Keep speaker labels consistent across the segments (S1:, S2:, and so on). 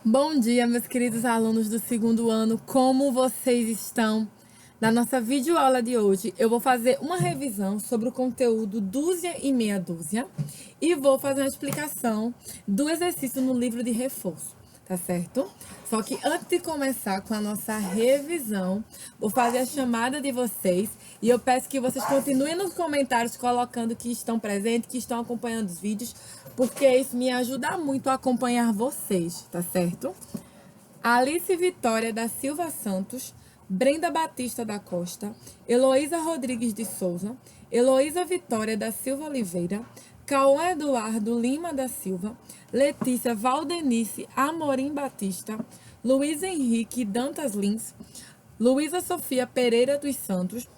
S1: Bom dia, meus queridos alunos do segundo ano, como vocês estão? Na nossa videoaula de hoje, eu vou fazer uma revisão sobre o conteúdo dúzia e meia dúzia e vou fazer uma explicação do exercício no livro de reforço, tá certo? Só que antes de começar com a nossa revisão, vou fazer a chamada de vocês e eu peço que vocês continuem nos comentários colocando que estão presentes, que estão acompanhando os vídeos, porque isso me ajuda muito a acompanhar vocês, tá certo? Alice Vitória da Silva Santos, Brenda Batista da Costa, Heloísa Rodrigues de Souza, Heloísa Vitória da Silva Oliveira, Cauã Eduardo Lima da Silva, Letícia Valdenice Amorim Batista, Luiz Henrique Dantas Lins, Luísa Sofia Pereira dos Santos,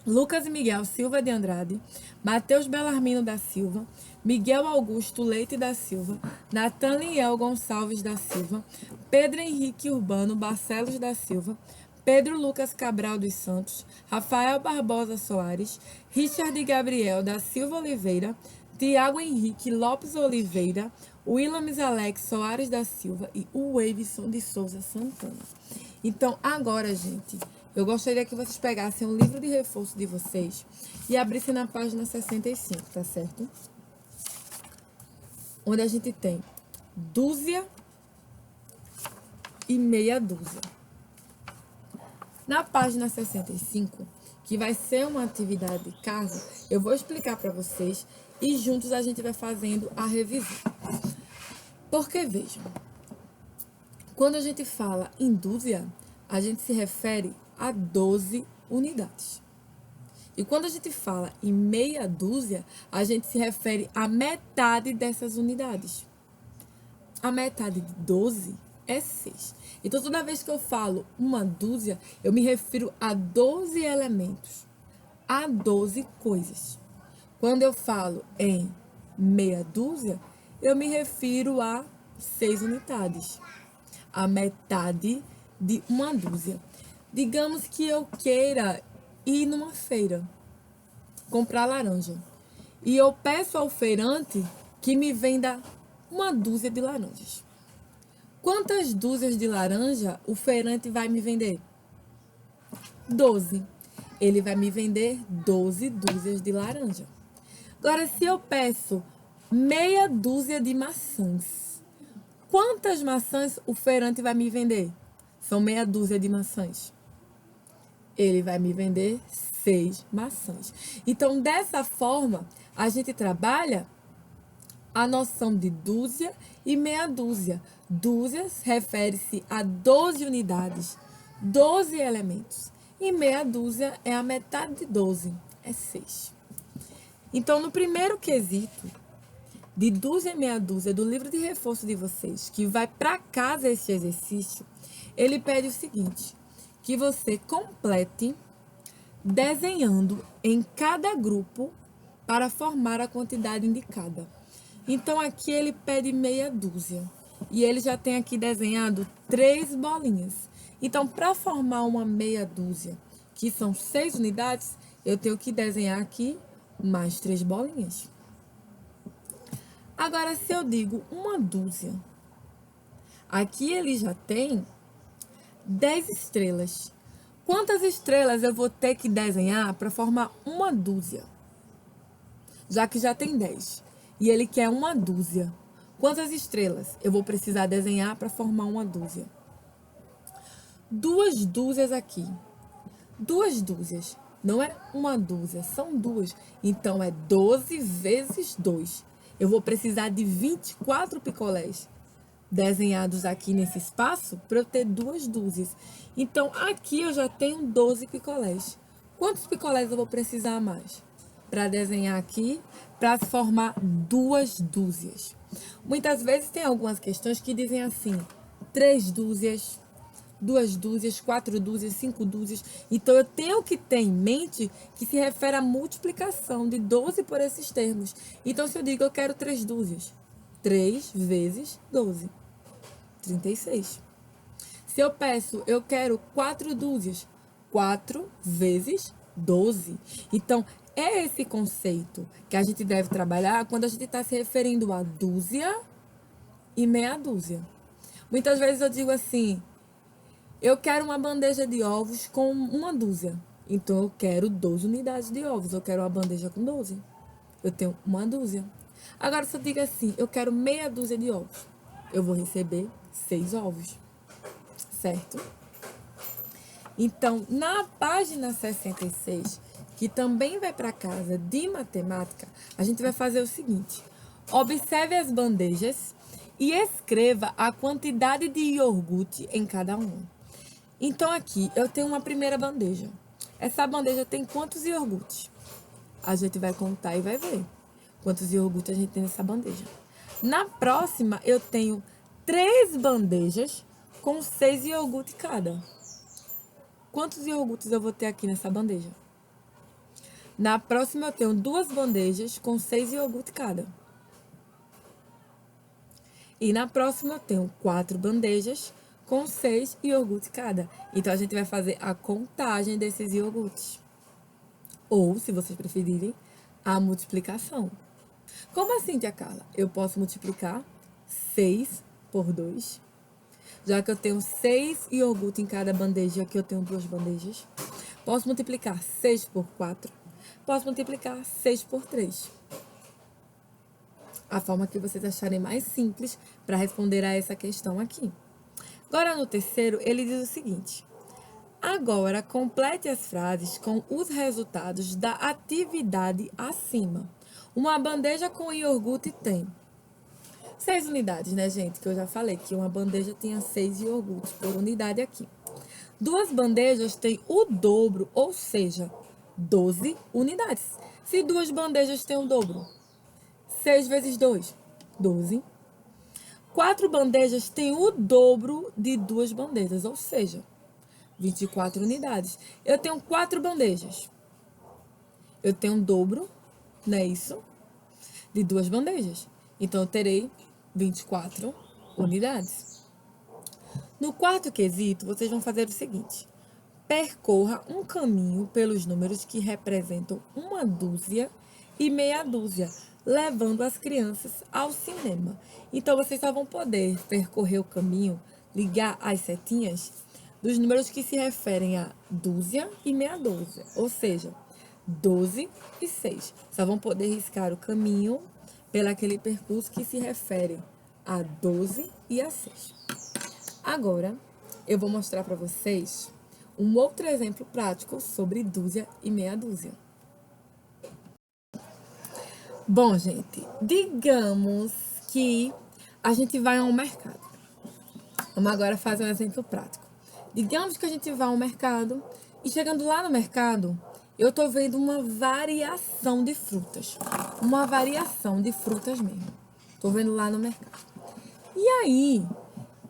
S1: Lucas Miguel Silva de Andrade, Matheus Belarmino da Silva, Miguel Augusto Leite da Silva, Nathaniel Gonçalves da Silva, Pedro Henrique Urbano Barcelos da Silva, Pedro Lucas Cabral dos Santos, Rafael Barbosa Soares, Richard Gabriel da Silva Oliveira, Tiago Henrique Lopes Oliveira, Willames Alex Soares da Silva e o Wavison de Souza Santana. Então, agora, gente, eu gostaria que vocês pegassem o livro de reforço de vocês e abrissem na página 65, tá certo? Onde a gente tem dúzia e meia dúzia. Na página 65, que vai ser uma atividade de casa, eu vou explicar para vocês e juntos a gente vai fazendo a revisão. Porque, vejam, quando a gente fala em dúzia, a gente se refere a 12 unidades. E quando a gente fala em meia dúzia, a gente se refere à metade dessas unidades. A metade de 12 é 6. Então, toda vez que eu falo uma dúzia, eu me refiro a 12 elementos, a 12 coisas. Quando eu falo em meia dúzia, eu me refiro a 6 unidades, a metade de uma dúzia. Digamos que eu queira ir numa feira, comprar laranja, e eu peço ao feirante que me venda uma dúzia de laranjas. Quantas dúzias de laranja o feirante vai me vender? 12. Ele vai me vender 12 dúzias de laranja. Agora, se eu peço meia dúzia de maçãs, quantas maçãs o feirante vai me vender? São meia dúzia de maçãs. Ele vai me vender 6 maçãs. Então, dessa forma, a gente trabalha a noção de dúzia e meia dúzia. Dúzias refere-se a 12 unidades, 12 elementos. E meia dúzia é a metade de 12, é 6. Então, no primeiro quesito de dúzia e meia dúzia do livro de reforço de vocês, que vai para casa esse exercício, ele pede o seguinte: que você complete desenhando em cada grupo para formar a quantidade indicada. Então, aqui ele pede meia dúzia. E ele já tem aqui desenhado 3 bolinhas. Então, para formar uma meia dúzia, que são 6 unidades, eu tenho que desenhar aqui mais 3 bolinhas. Agora, se eu digo uma dúzia, aqui ele já tem 10 estrelas. Quantas estrelas eu vou ter que desenhar para formar uma dúzia? Já que já tem 10. E ele quer uma dúzia. Quantas estrelas eu vou precisar desenhar para formar uma dúzia? 2 dúzias aqui. 2 dúzias. Não é uma dúzia, são 2. Então, é 12 vezes 2. Eu vou precisar de 24 picolés desenhados aqui nesse espaço para eu ter 2 dúzias. Então, aqui eu já tenho 12 picolés. Quantos picolés eu vou precisar mais para desenhar aqui, para formar 2 dúzias? Muitas vezes tem algumas questões que dizem assim: 3 dúzias, 2 dúzias, 4 dúzias, 5 dúzias. Então, eu tenho que ter em mente que se refere à multiplicação de 12 por esses termos. Então, se eu digo eu quero 3 dúzias, 3 vezes 12, 36. Se eu peço eu quero 4 dúzias, 4 vezes 12. Então, é esse conceito que a gente deve trabalhar quando a gente está se referindo a dúzia e meia dúzia. Muitas vezes eu digo assim, eu quero uma bandeja de ovos com uma dúzia. Então, eu quero 12 unidades de ovos. Eu quero uma bandeja com 12. Eu tenho uma dúzia. Agora, se eu digo assim, eu quero meia dúzia de ovos. Eu vou receber 6 ovos. Certo? Então, na página 66, que também vai para casa de matemática, a gente vai fazer o seguinte. Observe as bandejas e escreva a quantidade de iogurte em cada uma. Então, aqui, eu tenho uma primeira bandeja. Essa bandeja tem quantos iogurtes? A gente vai contar e vai ver quantos iogurtes a gente tem nessa bandeja. Na próxima, eu tenho 3 bandejas com 6 iogurtes cada. Quantos iogurtes eu vou ter aqui nessa bandeja? Na próxima, eu tenho 2 bandejas com 6 iogurtes cada. E na próxima, eu tenho 4 bandejas com 6 iogurtes cada. Então, a gente vai fazer a contagem desses iogurtes. Ou, se vocês preferirem, a multiplicação. Como assim, tia Carla? Eu posso multiplicar 6 por 2. Já que eu tenho 6 iogurtes em cada bandeja, aqui eu tenho 2 bandejas. Posso multiplicar 6 por 4. Posso multiplicar 6 por 3. A forma que vocês acharem mais simples para responder a essa questão aqui. Agora, no terceiro, ele diz o seguinte. Agora, complete as frases com os resultados da atividade acima. Uma bandeja com iogurte tem 6 unidades, né, gente? Que eu já falei que uma bandeja tinha 6 iogurtes por unidade aqui. 2 bandejas têm o dobro, ou seja, 12 unidades. Se 2 bandejas têm o dobro, 6 vezes 2, 12. 4 bandejas têm o dobro de 2 bandejas, ou seja, 24 unidades. Eu tenho 4 bandejas. Eu tenho um dobro, não é isso? De 2 bandejas. Então, eu terei 24 unidades. No quarto quesito, vocês vão fazer o seguinte. Percorra um caminho pelos números que representam uma dúzia e meia dúzia, levando as crianças ao cinema. Então, vocês só vão poder percorrer o caminho, ligar as setinhas, dos números que se referem a dúzia e meia dúzia, ou seja, 12 e 6. Só vão poder riscar o caminho pelaquele percurso que se refere a 12 e a 6. Agora, eu vou mostrar para vocês um outro exemplo prático sobre dúzia e meia dúzia. Bom, gente, digamos que a gente vai ao mercado. Vamos agora fazer um exemplo prático. Digamos que a gente vai ao mercado e chegando lá no mercado, eu tô vendo uma variação de frutas. Uma variação de frutas mesmo. Tô vendo lá no mercado. E aí,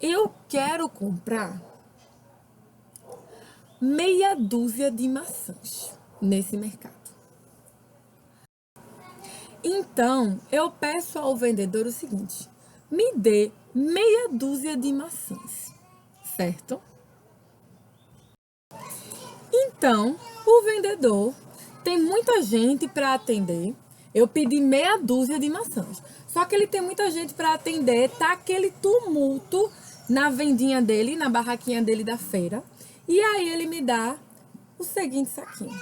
S1: eu quero comprar meia dúzia de maçãs nesse mercado. Então, eu peço ao vendedor o seguinte: me dê meia dúzia de maçãs, certo? Então, o vendedor tem muita gente para atender. Eu pedi meia dúzia de maçãs. Só que ele tem muita gente para atender, tá aquele tumulto na vendinha dele, na barraquinha dele da feira. E aí ele me dá o seguinte saquinho.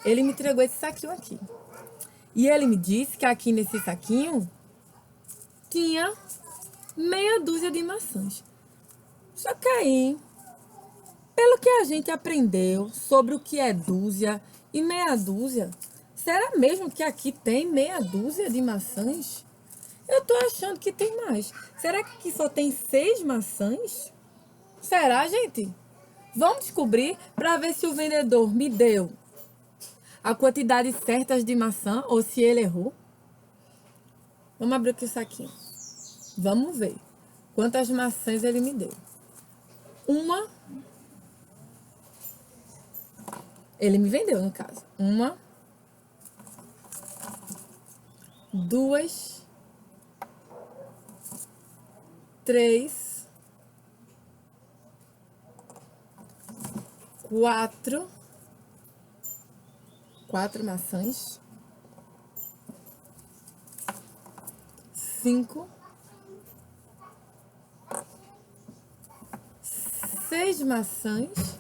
S1: Ele me entregou esse saquinho aqui. E ele me disse que aqui nesse saquinho tinha meia dúzia de maçãs. Só que aí, pelo que a gente aprendeu sobre o que é dúzia e meia dúzia, será mesmo que aqui tem meia dúzia de maçãs? Eu tô achando que tem mais. Será que aqui só tem 6 maçãs? Será, gente? Vamos descobrir para ver se o vendedor me deu a quantidade certa de maçã ou se ele errou. Vamos abrir aqui o saquinho. Vamos ver quantas maçãs ele me deu. Uma. Ele me vendeu, no caso. 1, 2, 3, 4. 4 maçãs. 5. 6 maçãs.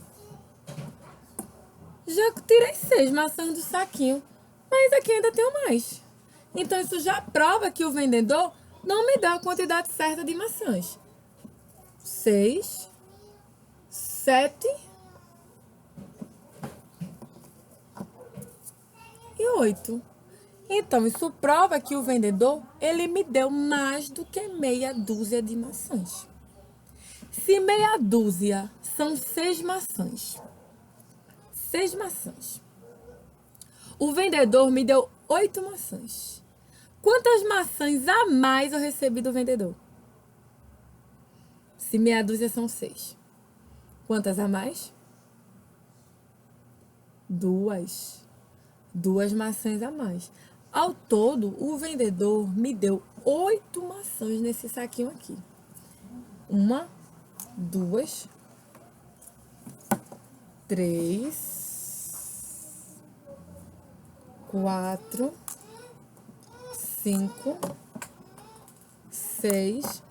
S1: Já tirei 6 maçãs do saquinho, mas aqui ainda tenho mais. Então, isso já prova que o vendedor não me dá a quantidade certa de maçãs. 6, 7 e 8. Então, isso prova que o vendedor, ele me deu mais do que meia dúzia de maçãs. Se meia dúzia são 6 maçãs. 6 maçãs. O vendedor me deu 8 maçãs. Quantas maçãs a mais eu recebi do vendedor? Se meia dúzia são 6. Quantas a mais? 2. 2 maçãs a mais. Ao todo, o vendedor me deu 8 maçãs nesse saquinho aqui. 1, 2, 3, 4, 5, 6,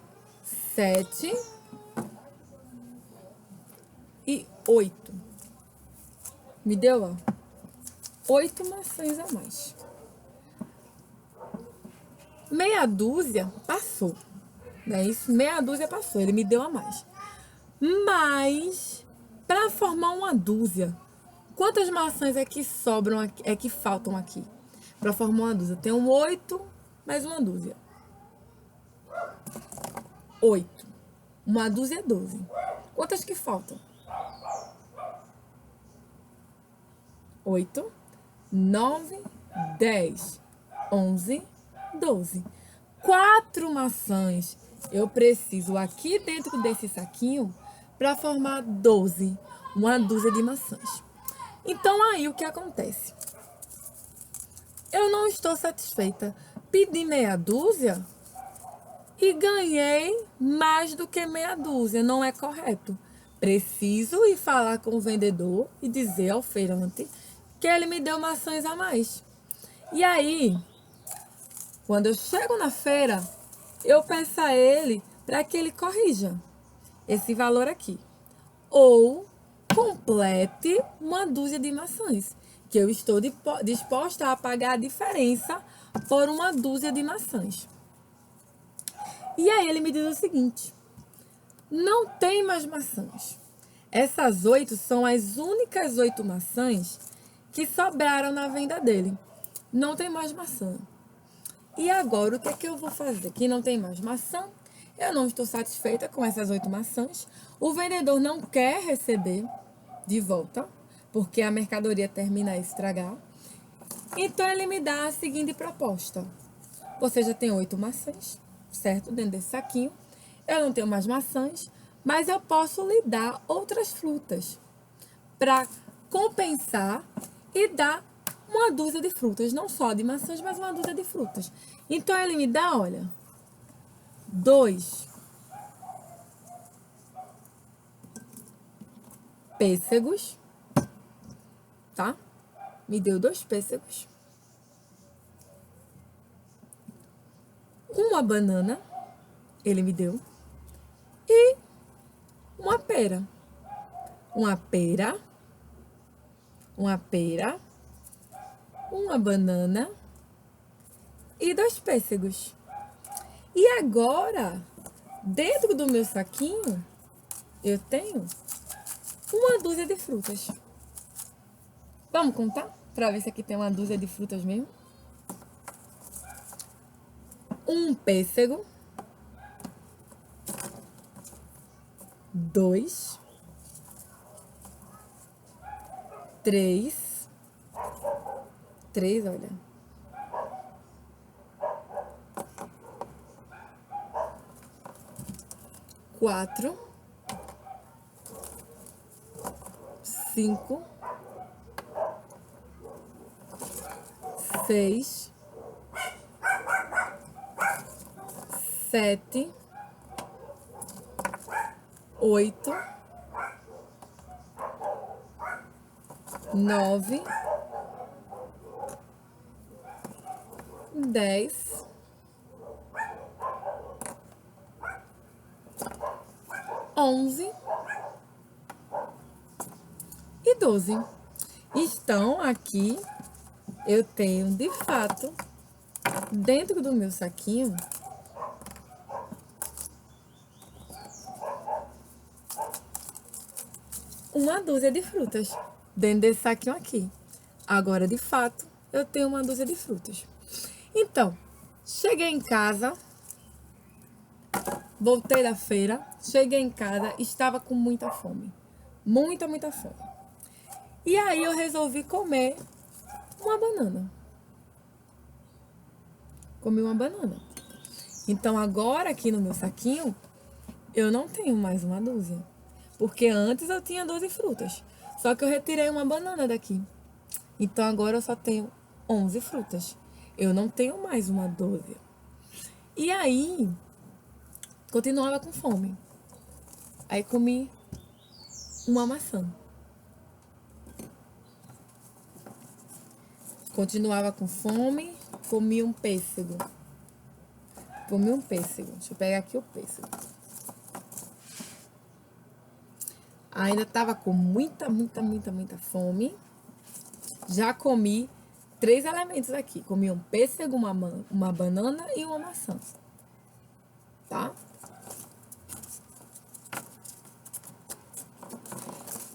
S1: 7 e 8. Me deu, ó, 8 maçãs a mais. Meia dúzia passou. Não é isso? Meia dúzia passou. Ele me deu a mais. Mas, para formar uma dúzia, quantas maçãs é que sobram aqui, é que faltam aqui? Para formar uma dúzia. Tem 8 mais uma dúzia. 8. Uma dúzia é 12. Quantas que faltam? 8, 9, 10, 11, 12. 4 maçãs eu preciso aqui dentro desse saquinho para formar 12. Uma dúzia de maçãs. Então, aí o que acontece? Eu não estou satisfeita. Pedi meia dúzia e ganhei mais do que meia dúzia. Não é correto. Preciso ir falar com o vendedor e dizer ao feirante que ele me deu maçãs a mais. E aí, quando eu chego na feira, eu peço a ele para que ele corrija esse valor aqui. Ou complete uma dúzia de maçãs, que eu estou disposta a pagar a diferença por uma dúzia de maçãs. E aí ele me diz o seguinte: não tem mais maçãs. Essas 8 são as únicas 8 maçãs que sobraram na venda dele. Não tem mais maçã. E agora, o que é que eu vou fazer? Que não tem mais maçã, eu não estou satisfeita com essas 8 maçãs. O vendedor não quer receber de volta, porque a mercadoria termina a estragar. Então, ele me dá a seguinte proposta. Você já tem 8 maçãs, certo? Dentro desse saquinho. Eu não tenho mais maçãs, mas eu posso lhe dar outras frutas para compensar e dar uma dúzia de frutas. Não só de maçãs, mas uma dúzia de frutas. Então, ele me dá, olha, 2 pêssegos, tá? Me deu 2 pêssegos. Uma banana, ele me deu. E uma pera. Uma pera. Uma pera. Uma banana. E 2 pêssegos. E agora, dentro do meu saquinho, eu tenho uma dúzia de frutas. Vamos contar? Para ver se aqui tem uma dúzia de frutas mesmo. 1 pêssego. 2. 3. 3, olha. 4, 5, 6, 7, 8, 9, 10, 11 12. Então, aqui eu tenho, de fato, dentro do meu saquinho, uma dúzia de frutas. Dentro desse saquinho aqui. Agora, de fato, eu tenho uma dúzia de frutas. Então, cheguei em casa, voltei da feira, cheguei em casa, estava com muita fome. Muita, muita fome. E aí eu resolvi comer uma banana. Comi uma banana. Então agora aqui no meu saquinho, eu não tenho mais uma dúzia. Porque antes eu tinha 12 frutas. Só que eu retirei uma banana daqui. Então agora eu só tenho 11 frutas. Eu não tenho mais uma dúzia. E aí, continuava com fome. Aí comi uma maçã. Continuava com fome, comi um pêssego. Comi um pêssego. Deixa eu pegar aqui o pêssego. Ainda tava com muita, muita, muita, muita fome. Já comi 3 elementos aqui. Comi um pêssego, uma banana e uma maçã. Tá?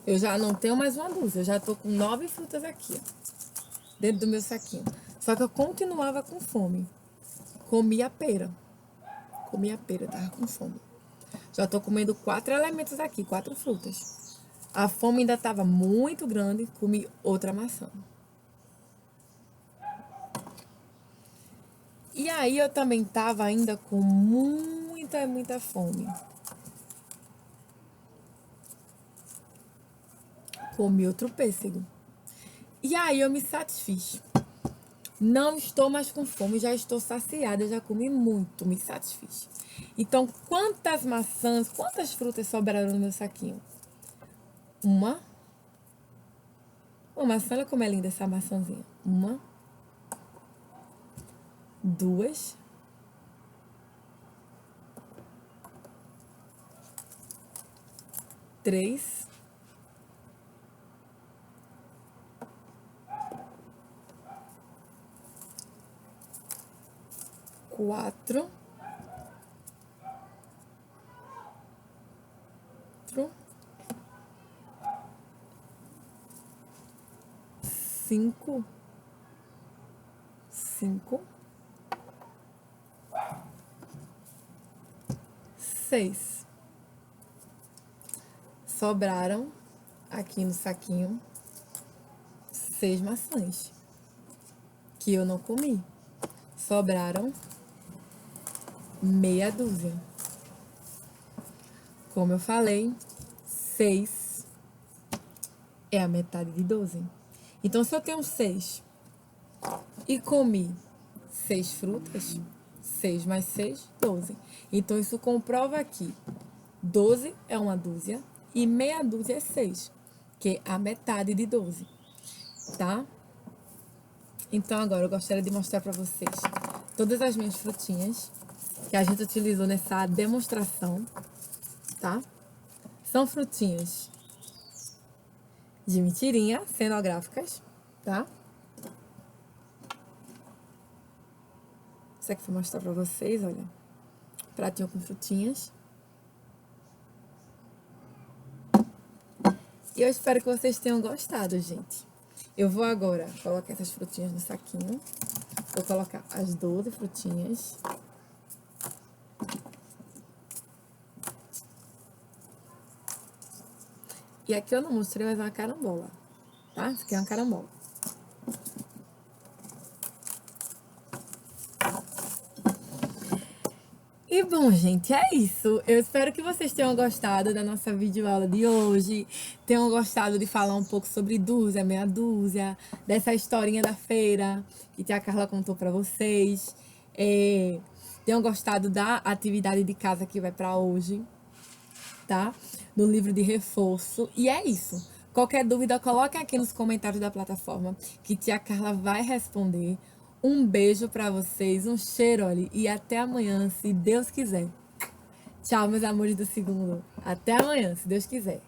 S1: Eu já não tenho mais uma dúzia. Eu já tô com 9 frutas aqui, ó, dentro do meu saquinho. Só que eu continuava com fome. Comi a pera. Comi a pera, tava com fome. Já tô comendo 4 elementos aqui, 4 frutas. A fome ainda tava muito grande, comi outra maçã. E aí eu também tava ainda com muita, muita fome. Comi outro pêssego. E aí eu me satisfiz. Não estou mais com fome, já estou saciada, já comi muito, me satisfiz. Então, quantas maçãs, quantas frutas sobraram no meu saquinho? Uma maçã, olha como é linda essa maçãzinha. 1, 2, 3, 4, 5, 6. Sobraram aqui no saquinho 6 maçãs que eu não comi. Sobraram meia dúzia. Como eu falei, 6 é a metade de 12. Então, se eu tenho 6 e comi 6 frutas, 6 mais 6, 12. Então, isso comprova que 12 é uma dúzia e meia dúzia é 6, que é a metade de 12, tá? Então, agora eu gostaria de mostrar para vocês todas as minhas frutinhas que a gente utilizou nessa demonstração, tá? São frutinhas de mentirinha, cenográficas, tá? Isso aqui vou mostrar pra vocês, olha. Pratinho com frutinhas. E eu espero que vocês tenham gostado, gente. Eu vou agora colocar essas frutinhas no saquinho. Vou colocar as 12 frutinhas. E aqui eu não mostrei, mas é uma carambola, tá? Isso aqui é uma carambola. E bom, gente, é isso. Eu espero que vocês tenham gostado da nossa videoaula de hoje. Tenham gostado de falar um pouco sobre dúzia, meia dúzia, dessa historinha da feira que tia Carla contou pra vocês. Tenham gostado da atividade de casa que vai pra hoje, tá? No livro de reforço. E é isso. Qualquer dúvida, coloque aqui nos comentários da plataforma que tia Carla vai responder. Um beijo pra vocês, um cheiro, olha, e até amanhã, se Deus quiser. Tchau, meus amores do segundo. Até amanhã, se Deus quiser.